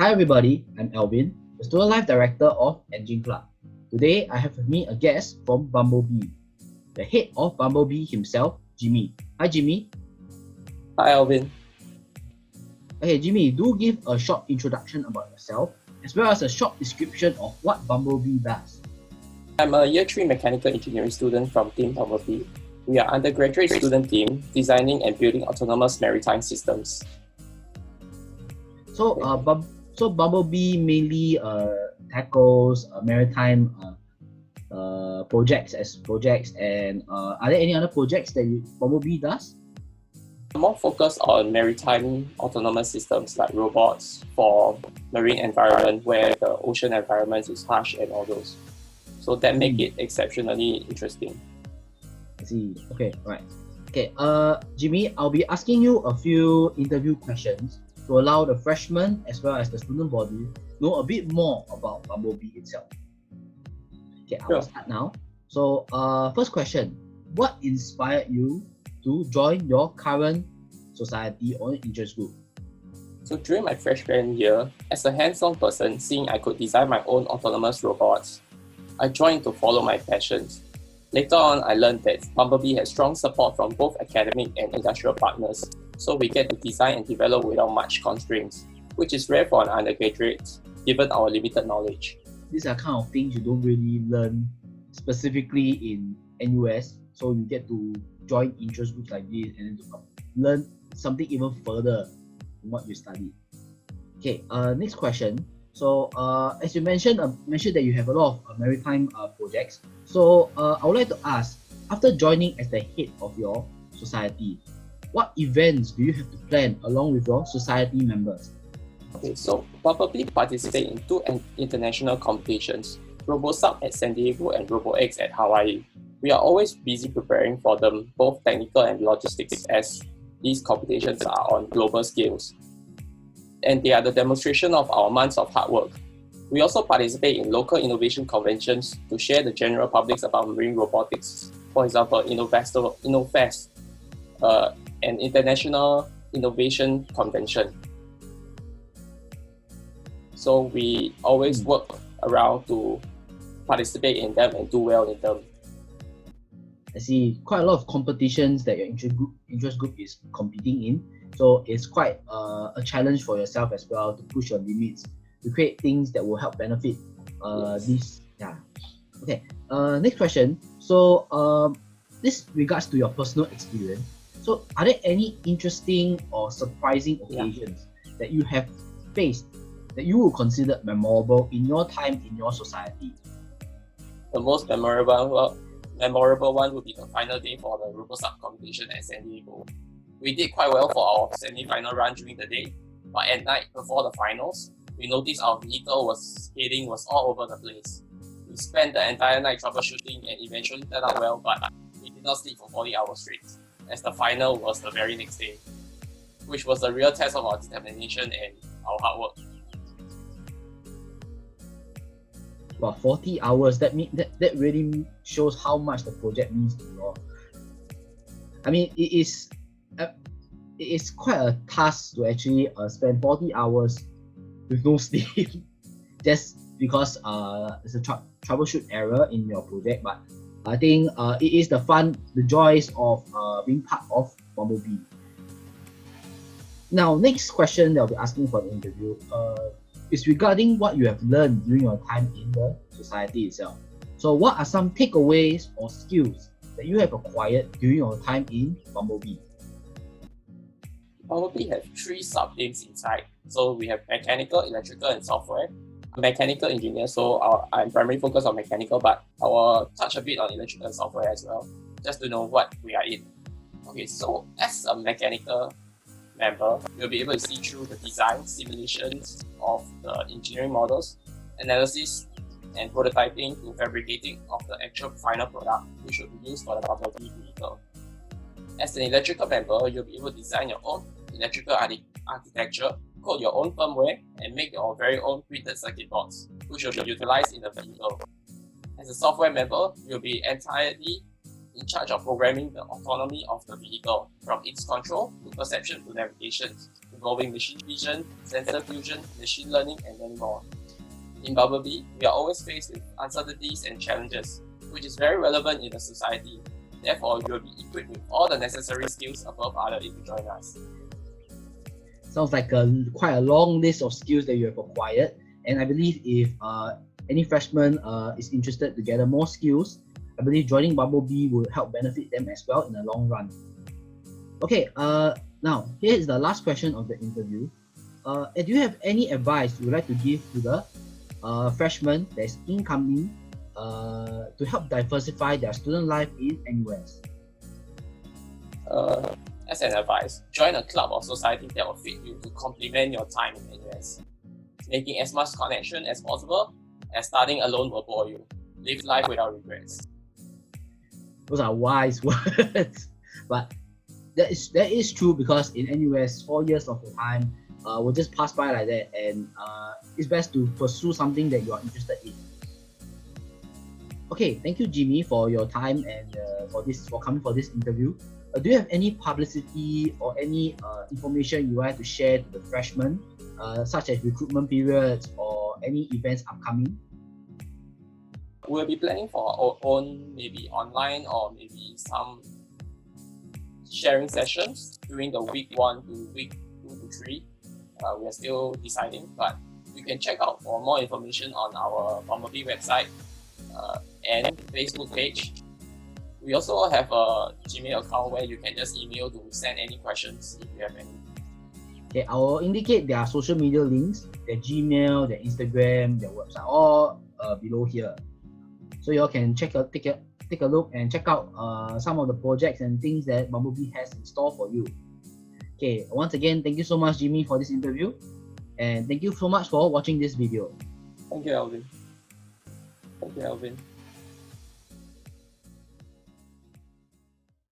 Hi everybody, I'm Alvin, the Student Life Director of Engine Club. Today I have with me a guest from BumbleBee, the head of BumbleBee himself, Jimmy. Hi Jimmy. Hi Alvin. Okay Jimmy, do give a short introduction about yourself as well as a short description of what BumbleBee does. I'm a Year 3 Mechanical Engineering student from Team BumbleBee. We are undergraduate student team designing and building autonomous maritime systems. So BumbleBee mainly tackles maritime projects and are there any other projects that BumbleBee does? I'm more focused on maritime autonomous systems like robots for marine environment where the ocean environment is harsh and all those. So that make it exceptionally interesting. I see. Okay, right. Okay, Jimmy, I'll be asking you a few interview questions to allow the freshmen as well as the student body know a bit more about BumbleBee itself. Okay, I will start now. So, first question: what inspired you to join your current society or interest group? So during my freshman year, as a hands-on person, seeing I could design my own autonomous robots, I joined to follow my passions. Later on, I learned that BumbleBee has strong support from both academic and industrial partners, so we get to design and develop without much constraints, which is rare for an undergraduate, given our limited knowledge. These are kind of things you don't really learn specifically in NUS, so you get to join interest groups like this and then to learn something even further from what you studied. Okay, next question. So, as you mentioned that you have a lot of maritime projects. So, I would like to ask, after joining as the head of your society, what events do you have to plan along with your society members? Okay, so BumbleBee participate in two international competitions, RoboSub at San Diego and RoboX at Hawaii. We are always busy preparing for them, both technical and logistics, as these competitions are on global scales. And they are the demonstration of our months of hard work. We also participate in local innovation conventions to share the general public about marine robotics. For example, InnoFest, an international innovation convention. So we always work around to participate in them and do well in them. I see quite a lot of competitions that your interest group is competing in. So it's quite a challenge for yourself as well to push your limits, to create things that will help benefit this. Yeah. Okay. Next question. So this regards to your personal experience. So are there any interesting or surprising occasions that you have faced that you will consider memorable in your time in your society? The most memorable one would be the final day for the RoboSub competition at San Diego. We did quite well for our semi-final run during the day, but at night before the finals, we noticed our vehicle was all over the place. We spent the entire night troubleshooting and eventually turned out well, but we did not sleep for 40 hours straight, as the final was the very next day, which was a real test of our determination and our hard work. Well, 40 hours, that really shows how much the project means to you all. I mean, it is quite a task to actually spend 40 hours with no sleep just because it's a troubleshoot error in your project. But I think it is the joys of being part of BumbleBee. Now, next question that I'll be asking for the interview is regarding what you have learned during your time in the society itself. So what are some takeaways or skills that you have acquired during your time in BumbleBee? BumbleBee have 3 sub-teams inside. So we have mechanical, electrical, and software. I'm a mechanical engineer, so I'm primarily focused on mechanical, but I will touch a bit on electrical and software as well, just to know what we are in. Okay, so as a mechanical member, you'll be able to see through the design, simulations of the engineering models, analysis, and prototyping to fabricating of the actual final product, which will be used for the BumbleBee vehicle. As an electrical member, you'll be able to design your own electrical architecture, code your own firmware, and make your very own printed circuit boards, which will be utilized in the vehicle. As a software member, you'll be entirely in charge of programming the autonomy of the vehicle, from its control to perception to navigation, to involving machine vision, sensor fusion, machine learning, and many more. In BumbleBee, we are always faced with uncertainties and challenges, which is very relevant in the society. Therefore, you will be equipped with all the necessary skills above others if you join us. Sounds like quite a long list of skills that you have acquired, and I believe if any freshman is interested to gather more skills, I believe joining BumbleBee will help benefit them as well in the long run. Okay, now here is the last question of the interview. Do you have any advice you would like to give to the freshmen that is incoming to help diversify their student life in NUS? As an advice, join a club or society that will fit you to complement your time in NUS. Making as much connection as possible, as studying alone will bore you. Live life without regrets. Those are wise words, but that is true, because in NUS 4 years of your time will just pass by like that, and it's best to pursue something that you are interested in. Okay, thank you, Jimmy, for your time and for coming for this interview. Do you have any publicity or any information you want to share to the freshmen, such as recruitment periods or any events upcoming? We'll be planning for our own, maybe online or maybe some sharing sessions during the week 1 to week 2 to 3. We are still deciding, but you can check out for more information on our BumbleBee website and Facebook page. We also have a Gmail account where you can just email to send any questions if you have any. Okay, I will indicate their social media links, their Gmail, their Instagram, their website, all below here. So you all can take a look and check out some of the projects and things that BumbleBee has in store for you. Okay, once again, thank you so much, Jimmy, for this interview, and thank you so much for watching this video. Thank you, Alvin.